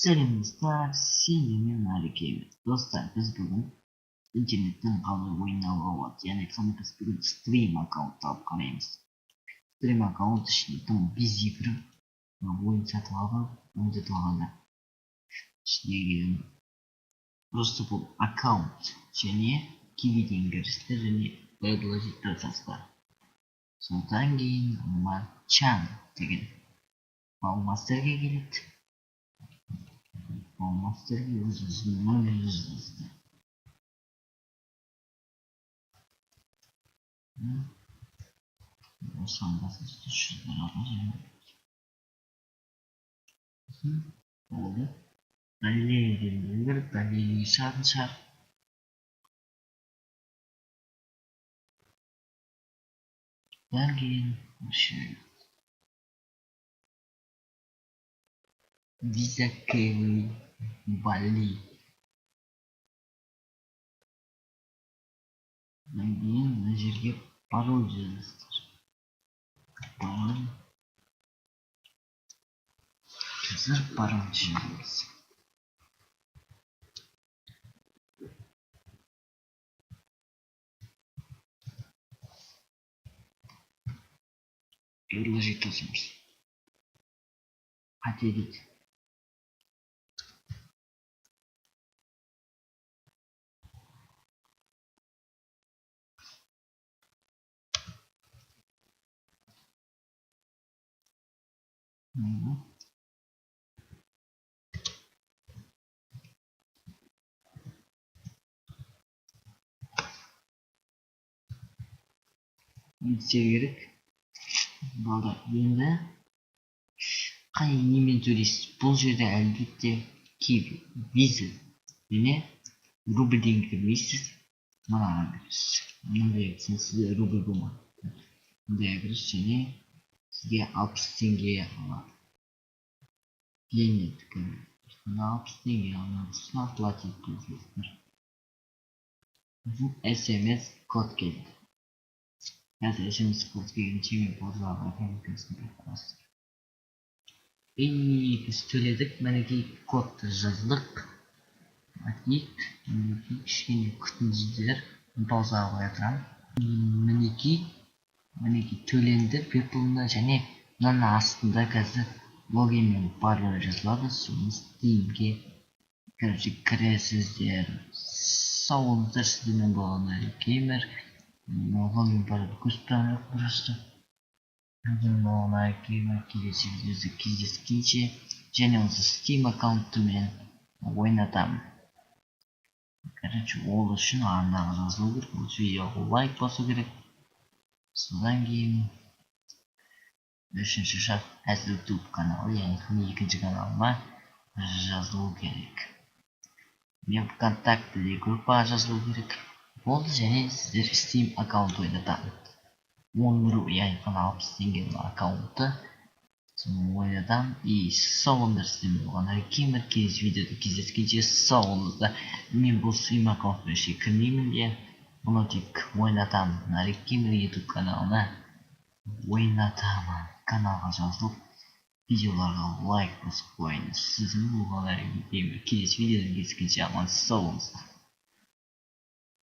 Сәлеметсіздер, сенімен әрекеміз. Достар, біз бүгін интернеттен қалай ойнауға болады. Яғни біз бүгін стрим аккаунт алып қараймыз. Стрим аккаунт ішінде тым безе кіріп, ойын сатып алғанда ішіндегі просто бұл аккаунт және кивиден кірісті және предложить жасастар. Содан кейін чан деген мастерге келеді. Мастерге өзіңіздің номеріңізді жазды. Осыған басыңызды шұздыраға және болды. Галереядан білдіріп, галерея шар. Одан кейін Visa Kelly Bali. Одан кейін мына жерге пароль жазасыздар. Пароль жазып жазыңыз. Предложить жазыңыз. Қателік. Нетсе керек. Балдар, енді қай немен төлейсіз? Бұл жерде әлбетте виза және рубльден кірмейсіз. Мынаған кіресіз. Мындай айтсаңыз сізде рубль болмайды. Мындай кіресіз және сізге 60 теңге алады. Денет кіреді. 60 теңге алады. Оплатить дейсіздер. SMS код келді. Қазір SMS код келгенше мен базарға кәмпесін қосып. Біз төледік, мінекей кодты жаздық. Мінекей кішкене күтіңіздер. Паузаға қоя тұрамын. Мінекей төленді PayPal-на және мынаның астында қазір логин мен пароль жазылады. Соны Steam-ге кіресіздер. Сау болыңыздар, сіздермен болған әрекемер. Логин пароль көзтанып просто. Болған әрекемер келесі видеода кездескенше және осы Steam аккаунтымен ойнатамын. Ол үшін арнаға жазылу керек. Осы видеоға лайк басу керек. Содан кейін үшінші шарт әзір YouTube каналы, яғни екінші каналыма жазылу керек. Мен ВКонтактеде группаға жазылу керек. Болды, және сіздер Steam аккаунт ойнатамын. 10 рубль, яғни 60 теңгенің аккаунты. Соны ойнатамын. Сау болыңыздар, сіздермен болған әрекемер. Келесі видеода кездескенше сау болыңыздар. Мен бұл Steam аккаунтпен ештеңе кірмеймін де. Бұны тек ойнатамын. Әрекемер YouTube каналына ойнатамын. Каналға жазылып, видеоларға лайк басып қойыңыз. Сіздің болған әрекемер. Келесі видеода кездескенше аман сау болыңыздар.